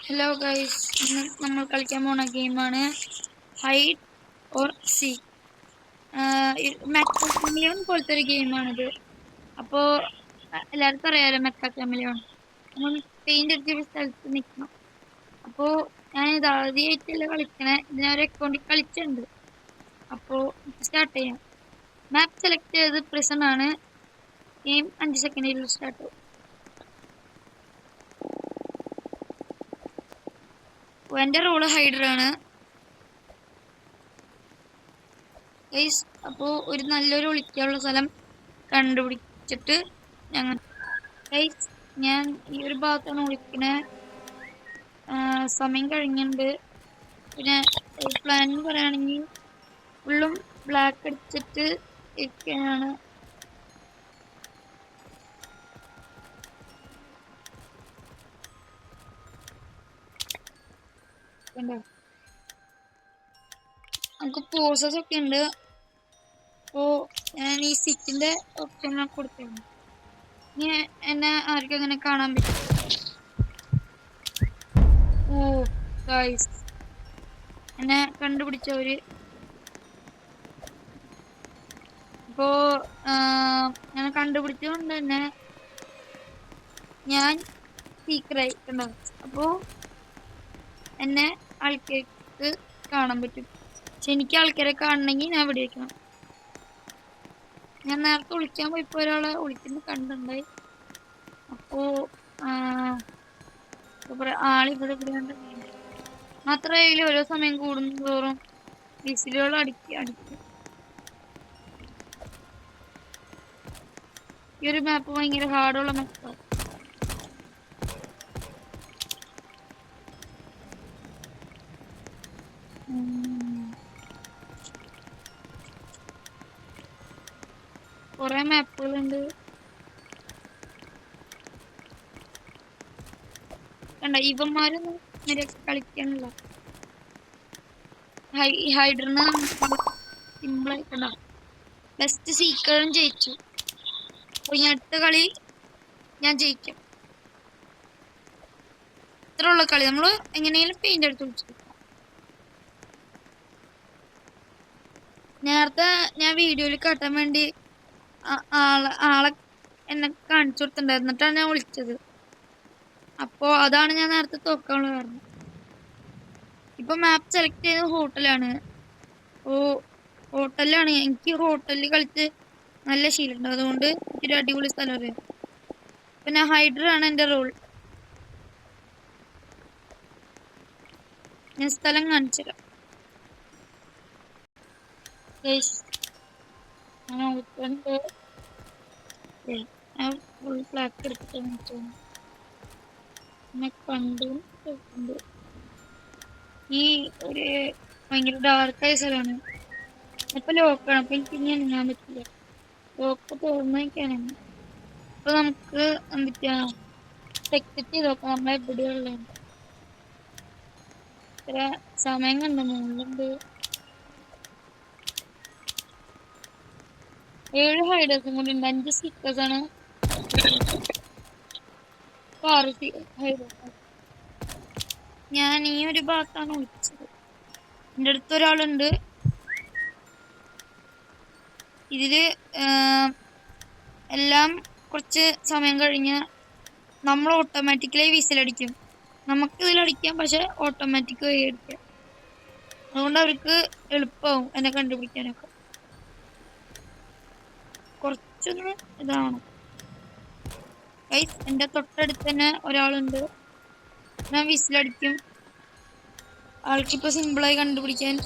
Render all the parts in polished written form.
Hello guys, ഇന്ന് നമ്മൾ കളിക്കാൻ പോണ ഗെയിമാണ് ഹൈഡ് ഓർ സീക്ക്. മെക്ക കമിലിയോൺ പോലത്തെ ഒരു ഗെയിമാണിത്. അപ്പോൾ എല്ലാവർക്കും അറിയാലോ മെക്ക കമിലിയോൺ. നമ്മൾ പെയിന്റ് അടിച്ച സ്ഥലത്ത് നിൽക്കണം. അപ്പോൾ ഞാൻ ഇത് ആദ്യമായിട്ടല്ല കളിക്കണേ, ഇതിനൊരു അക്കൗണ്ടിൽ കളിച്ചിട്ടുണ്ട്. അപ്പോൾ സ്റ്റാർട്ട് ചെയ്യാം. മാപ്പ് സെലക്ട് ചെയ്ത് പ്രിസൺ ആണ്. ഗെയിം 5 സെക്കൻഡിൽ സ്റ്റാർട്ട് ആവും. എൻ്റെ റോള് ഹൈഡറാണ് ഗൈസ്. അപ്പോൾ ഒരു നല്ലൊരു ഒളിക്കാനുള്ള സ്ഥലം കണ്ടുപിടിച്ചിട്ട് ഞങ്ങൾ ഗൈസ്, ഞാൻ ഈ ഒരു ഭാഗത്താണ് ഒളിക്കണേ. സമയം കഴിഞ്ഞിട്ടുണ്ട്. പിന്നെ പ്ലാൻ എന്ന് പറയുകയാണെങ്കിൽ ഫുള്ളും ബ്ലാക്ക് അടിച്ചിട്ട് ഇരിക്കുകയാണ്. നമുക്ക് പോസസ് ഒക്കെ ഉണ്ട്. അപ്പോൾ ഞാൻ ഈ സിറ്റിന്റെ ഓപ്ഷൻ കൊടുത്തിരുന്നു. ഇനി എന്നെ ആർക്കും അങ്ങനെ കാണാൻ പറ്റും. ഓ ഗൈസ്, എന്നെ കണ്ടുപിടിച്ചവര്. അപ്പോ ഞാൻ കണ്ടുപിടിച്ചതുകൊണ്ട് തന്നെ ഞാൻ സീക്രട്ടായി ഉണ്ടാവും. അപ്പോൾ എന്നെ ആൾക്കാർക്ക് കാണാൻ പറ്റും. പക്ഷെ എനിക്ക് ആൾക്കാരെ കാണണമെങ്കിൽ ഞാൻ ഇവിടെ വയ്ക്കണം. ഞാൻ നേരത്തെ വിളിക്കാൻ പോയപ്പോൾ ഒരാളെ വിളിക്കുന്ന കണ്ടുണ്ടായി. അപ്പോൾ ആളിവിടെ ഇവിടെ ഉണ്ട്. മാത്രമല്ല ഓരോ സമയം കൂടുന്തോറും വിസിലുകൾ അടിക്കും. ഈ ഒരു മാപ്പ് ഭയങ്കര ഹാർഡുള്ള മാപ്പാണ്. കുറെ മാപ്പുകളുണ്ട്. കണ്ട, ഇവന്മാരൊന്നും കളിക്കാനില്ല. ഹൈഡറിന് സിമ്പിളായി കണ്ട. ബെസ്റ്റ് സീക്കറും ജയിച്ചു. അപ്പൊ ഇനി അടുത്ത കളി ഞാൻ ജയിക്കും. ഇത്ര ഉള്ള കളി നമ്മൾ എങ്ങനെയും പെയിന്റ് എടുത്ത് വിളിച്ചു. നേരത്തെ ഞാൻ വീഡിയോയിൽ കാട്ടാൻ വേണ്ടി ആളെ എന്നെ കാണിച്ചു കൊടുത്തിട്ടുണ്ടായിരുന്നു, എന്നിട്ടാണ് ഞാൻ വിളിച്ചത്. അപ്പോൾ അതാണ് ഞാൻ നേരത്തെ തോക്കാനുള്ള കാരണം. ഇപ്പൊ മാപ്പ് സെലക്ട് ചെയ്ത ഹോട്ടലാണ്. ഹോട്ടലിലാണ്. എനിക്ക് ഹോട്ടലിൽ കളിച്ച് നല്ല ശീലമുണ്ട്. അതുകൊണ്ട് എനിക്കൊരു അടിപൊളി സ്ഥലം അറിയാം. പിന്നെ ഹൈഡറാണ് എൻ്റെ റോൾ. ഞാൻ സ്ഥലം കാണിച്ചുതരാം. ഞാൻ ഫുൾ ബ്ലാക്ക് എടുത്തിട്ട് കണ്ടു. ഈ ഒരു ഭയങ്കര ഡാർക്കായ സ്ഥലമാണ്. ഇപ്പൊ ലോക്കാണ്. അപ്പൊ എനിക്ക് ഇനി അനങ്ങാൻ പറ്റില്ല. ലോക്ക് തുറന്നേക്കാനാണ്. അപ്പൊ നമുക്ക് എന്തിട്ടാ എക്സിറ്റ് ചെയ്ത് നോക്കാം. നമ്മളെ എവിടെയുള്ള ഇത്ര സമയം കണ്ടു. മുകളിലുണ്ട് 7 ഹൈഡേഴ്സും കൂടി ഉണ്ട്. 5 സ്റ്റിക്കേഴ്സാണ്. 6 ഹൈഡേഴ്സ്. ഞാൻ ഈ ഒരു ഭാഗത്താണ് വിളിച്ചത്. എൻ്റെ അടുത്ത് ഒരാളുണ്ട്. ഇതില് എല്ലാം കുറച്ച് സമയം കഴിഞ്ഞ് നമ്മൾ ഓട്ടോമാറ്റിക്കലി വിസിലടിക്കും. നമുക്ക് ഇതിലടിക്കാം, പക്ഷെ ഓട്ടോമാറ്റിക് വഴി അടിക്കാം. അതുകൊണ്ട് അവർക്ക് എളുപ്പമാവും എന്നെ കണ്ടുപിടിക്കാനൊക്കെ. കുറച്ചൊന്ന് ഇതാണ്. എൻ്റെ തൊട്ടടുത്ത് തന്നെ ഒരാളുണ്ട്. ഞാൻ വിസിലടിക്കും. ആൾക്കിപ്പോ സിമ്പിളായി കണ്ടുപിടിക്കാൻ.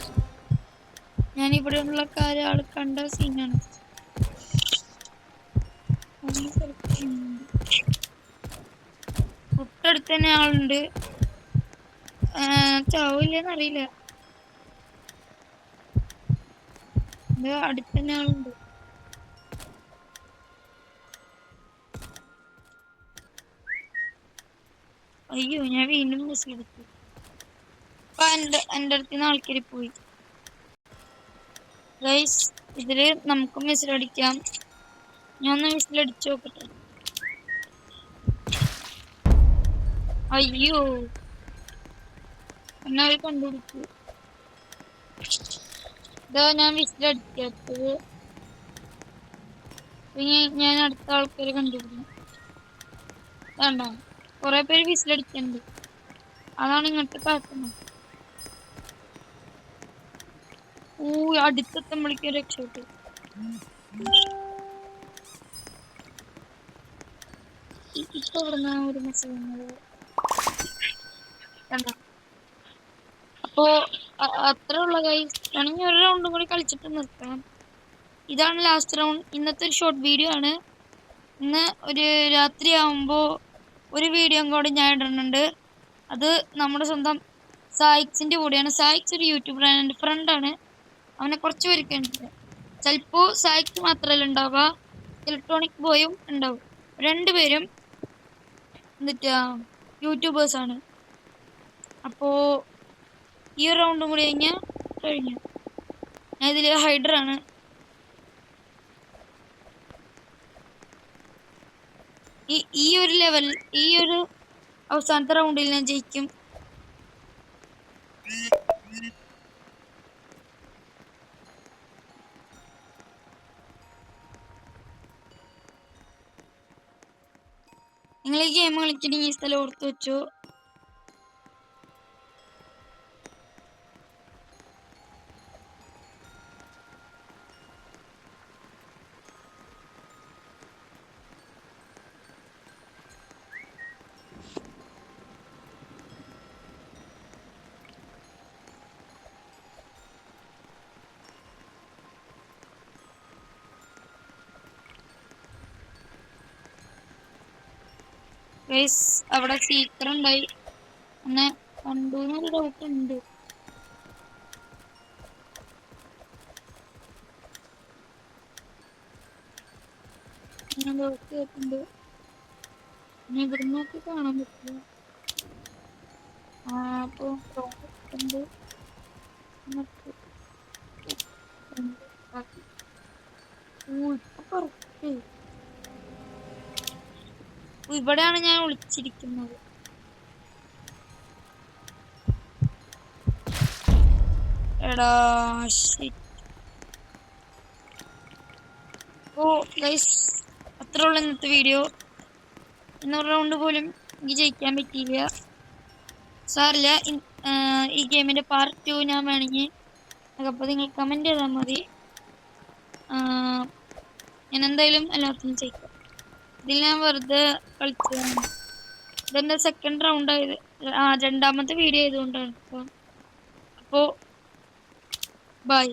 ഞാനിവിടെ ഉള്ള കാര്യം ആൾ കണ്ട സീനാണ്. തൊട്ടടുത്ത് തന്നെ ആളുണ്ട്. ചാവില്ലെന്നറിയില്ല. അടുത്ത് തന്നെ ആളുണ്ട്. അയ്യോ, ഞാൻ വീണ്ടും വിസിലെടുത്തു. അപ്പൊ എൻ്റെ അടുത്ത് നിന്ന് ആൾക്കാർ പോയി. ഗൈസ്, ഇതില് നമുക്കും വിസിലടിക്കാം. ഞാൻ ഒന്ന് വിസിലടിച്ചു നോക്കട്ടെ. അയ്യോ, എന്നെ അവർ കണ്ടുപിടിച്ചു. ഇതാ ഞാൻ വിസിലടിക്കാത്തത്. ഞാൻ അടുത്ത ആൾക്കാരെ കണ്ടുപിടിക്കും. വേണ്ട, കുറെ പേര് വിസിലടിക്കുന്നുണ്ട്. അതാണ് ഇങ്ങോട്ട് കാട്ടുന്നത്. അടുത്തെത്തുമ്പോഴേക്കും രക്ഷപ്പെട്ടു. ഇപ്പൊ ഇവിടുന്ന ഒരു മെസ്സേജ്. അപ്പോ അത്ര ഉള്ള ഗൈസ്. വേണമെങ്കിൽ ഒരു റൗണ്ടും കൂടി കളിച്ചിട്ട് നിർത്തണം. ഇതാണ് ലാസ്റ്റ് റൗണ്ട്. ഇന്നത്തെ ഒരു ഷോർട്ട് വീഡിയോ ആണ്. ഇന്ന് ഒരു രാത്രി ആവുമ്പോ ഒരു വീഡിയോ കൂടി ഞാൻ ഇടുന്നുണ്ട്. അത് നമ്മുടെ സ്വന്തം സായിക്സിന്റെ കൂടെയാണ്. സായിക്സ് ഒരു യൂട്യൂബറാണ്, എൻ്റെ ഫ്രണ്ടാണ്. അവനെ കുറച്ച് പേർക്ക് ഉണ്ട്. ചിലപ്പോ സായിക്സ് മാത്രമല്ല ഉണ്ടാവുക, ഇലക്ട്രോണിക് ബോയും ഉണ്ടാവും. രണ്ടുപേരും എന്നിട്ടാ യൂട്യൂബേഴ്സ് ആണ്. അപ്പോ ഈ റൗണ്ടും കൂടി കഴിഞ്ഞു. ഞാൻ ഇതില് ഹൈഡറാണ്. ഈ ഒരു ലെവൽ, ഈ ഒരു അവസാനത്തെ റൗണ്ടിൽ ഞാൻ ജയിക്കും. നിങ്ങൾ ഈ ഗെയിം കളിച്ചിട്ടുണ്ടെങ്കിൽ ഈ സ്ഥലം ഓർത്ത് വെച്ചു. അവിടെ സീക്കർ ഉണ്ടായി, എന്നെ കണ്ടു എന്നൊരു ഡൗട്ട് ഉണ്ട്. കേട്ടുണ്ട്. ഇനി ഇവിടെ നോക്കി കാണാൻ പറ്റില്ല. അപ്പൊ ഇവിടെയാണ് ഞാൻ ഒളിച്ചിരിക്കുന്നത്. എടാ ഗൈസ്, അത്ര ഉള്ള ഇന്നത്തെ വീഡിയോ. 100 റൗണ്ട് പോലും എനിക്ക് ജയിക്കാൻ പറ്റിയില്ല. സാറില്ല. ഈ ഗെയിമിന്റെ പാർട്ട് 2 ഞാൻ വേണമെങ്കിൽ അപ്പോൾ നിങ്ങൾ കമന്റ് ചെയ്താൽ മതി. ഞാൻ എന്തായാലും എല്ലാത്തിനും ജയിക്കാം. ഇതിൽ ഞാൻ വെറുതെ കളിച്ചതാണ്. ഇതെന്റെ സെക്കൻഡ് റൗണ്ട് ആയത്, രണ്ടാമത്തെ വീഡിയോ ആയതുകൊണ്ടാണ്. അപ്പോൾ ബൈ.